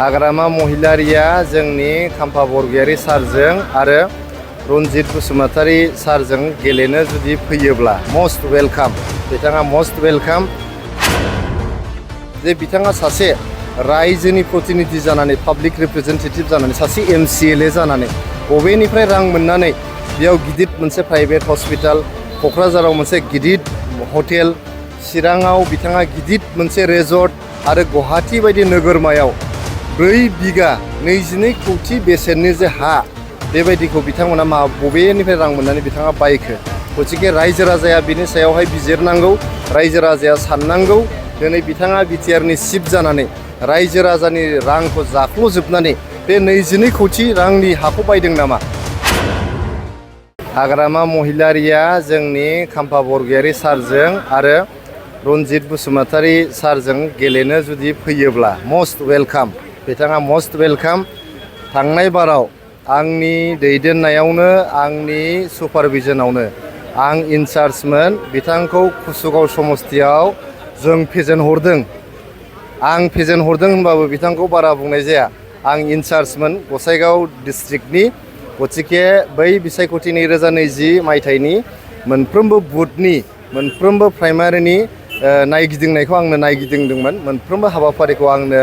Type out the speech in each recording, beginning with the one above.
हाग्रामा महिलारिया जोंनि खाम्फा बरगयारी सारजों आरो रनजित बसुमतारी सारजों गेलेनो जुदि फैयोब्ला मस्ट वेलकाम। बिथाङा मस्ट वेलकाम। जे बिथाङा सासे रायजोनि प्रतिनिधि जानानै पाब्लिक रिप्रेजेन्टेटिभ जानानै सासे MCLA जानानै बबेनिफ्राय रां मोननानै बेयाव गिदिर मोनसे प्राइभेट हस्पिटाल, क'क्राझाराव मोनसे गिदिर हटेल, चिराङाव बिथाङा गिदिर मोनसे रेजर्ट आरो गुवाहाटी बायदि नोगोरमायाव 4 बिगा 22 कौटि बेसेननि जे हा बेबायदिखौ बिथांमोना बबेनिफ्राय रां मोननानै बिथाङा बायखो। गतिके रायजो राजाया बिनि सायावहाय बिजिरनांगौ, रायजो राजाया साननांगौ। दिनै बिथाङा बिटिआरनि चिफ जानानै रायजो राजानि रांखौ जाख्ल'जोबनानै बे 22 कौटि रांनि हाखौ बायदों नामा? हाग्रामा महिलारिया जोंनि खाम्फा बरगयारी सारजों आरो रनजित बसुमतारी सारजों गेलेनो जुदि फैयोब्ला मस्ट वेलकाम। बिथाङा मस्ट वेलकाम। थांनाय बाराव आंनि दैदेननायावनो आंनि सुपारभिजनावनो आं इनचार्जमोन। बिथांखौ कुसुगाव समस्तियाव जों फेजेनहरदों। आं फेजेनहरदों होनबाबो बिथांखौ बारा बुंनाय जाया। आं इनचार्जमोन गसाइगाव डिस्ट्रिक्टनि। गतिके बै बिसायख'थि 2020 मायथाइनि मोनफ्रोमबो बुथनि मोनफ्रोमबो प्राइमारिनि नायगिदिंनायखौ आंनो नायगिदिंदोंमोन। मोनफ्रोमबो हाबाफारिखौ आंनो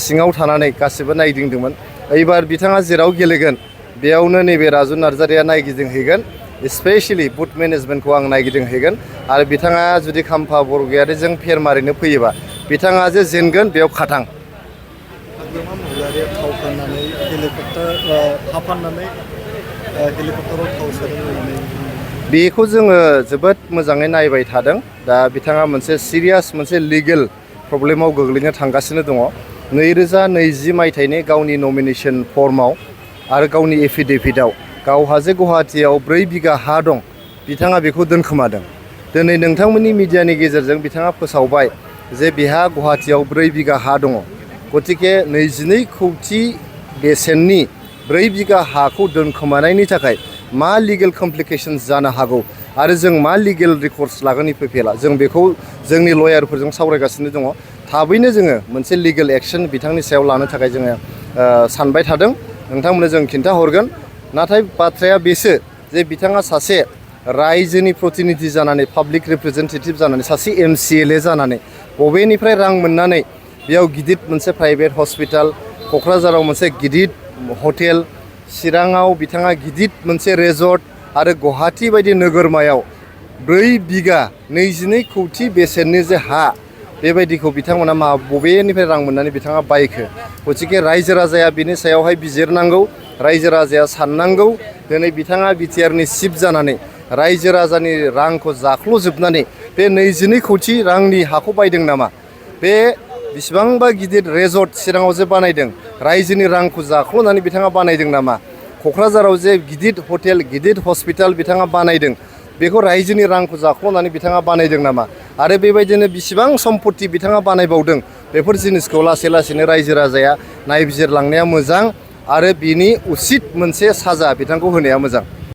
सिङाव थानानै गासिबो नायगिदिंदोंमोन। एबार बिथाङा जेराव गेलेगोन बेयावनो नैबे राजु नार्जारिया नायगिदिंहैगोन। स्पेशली बुथ मेनेजमेन्टखौ आं नायगिदिंहैगोन। आरो बिथाङा जुदि खाम्फा बरगयारीजों फेर मारिनो फैयोबा बिथाङा जे जेनगोन बेयाव खाथां। हाग्रामा महिलारिया थाव फाननानै हेलिकप्टाराव थाव सोदों। बेखौ जोङो जोबोद मोजाङै नायबाय थादों। दा बिथाङा मोनसे सिरियास मोनसे लिगेल प्रब्लेमाव गोग्लैनो थांगासिनो दङ। 2020 मायथाइनि गावनि नमिनेशन फर्माव आरो गावनि एफिडेभिटआव गावहा जे गुवाहाटीयाव 4 बिगा हा दं बिथाङा बेखौ दोनखोमादों। दिनै नोंथांमोननि मिडियानि गेजेरजों बिथाङा फोसावबाय जे बिहा गुवाहाटीयाव 4 बिगा हा दङ। गतिके 22 कौटि बेसेननि 4 बिगा हाखौ दोनखोमानायनि थाखाय मा लिगेल कमप्लिकेशन्स जानो हागौ आरो जों मा लिगेल रिकर्ड्स लागोन इफेला जों बेखौ जोंनि लयारफोरजों सावरायगासिनो दङ। थाबैनो जोङो मोनसे लिगेल एक्शन बिथांनि सायाव लानो थाखाय जोङो सानबाय थादों। नोंथांमोननो जों खिन्थाहरगोन। नाथाय बाथ्राया बेसो जे बिथाङा सासे रायजोनि प्रतिनिधि जानानै पाब्लिक रिप्रेजेन्टेटिभ जानानै सासे MCLA जानानै बबेनिफ्राय रां मोननानै बेयाव गिदिर मोनसे प्राइभेट हस्पिटाल, क'क्राझाराव मोनसे गिदिर हटेल, चिराङाव बिथाङा गिदिर मोनसे रेजर्ट आरो गुवाहाटी बायदि नोगोरमायाव 4 बिगा 22 कौटि बेसेननि जे हा बेबायदिखौ बिथांमोना बबेनिफ्राय रां मोननानै बिथाङा बायखो। गतिके रायजो राजाया बिनि सायावहाय बिजिरनांगौ, रायजो राजाया साननांगौ। दिनै बिथाङा बिटिआरनि चिफ जानानै रायजो राजानि रांखौ जाख्ल'जोबनानै बे 22 कौटि रांनि हाखौ बायदों नामा? बे बिसिबांबा गिदिर रेजर्ट चिराङाव जे बानायदों रायजोनि रांखौ जाख्ल'नानै बिथाङा बानायदों नामा? क'क्राझाराव जे गिदिर हटेल, गिदिर हस्पिटाल बिथाङा बानायदों बेखौ रायजोनि रांखौ जाख्ल'नानै बिथाङा बानायदों नामा? आरो बेबायदिनो बिसिबां सम्पति बिथाङा बानायबावदों बेफोर जिनिसखौ लासै लासैनो रायजो राजाया नायबिजिरलांनाया मोजां आरो बिनि उसित मोनसे साजा बिथांखौ होनाया मोजां।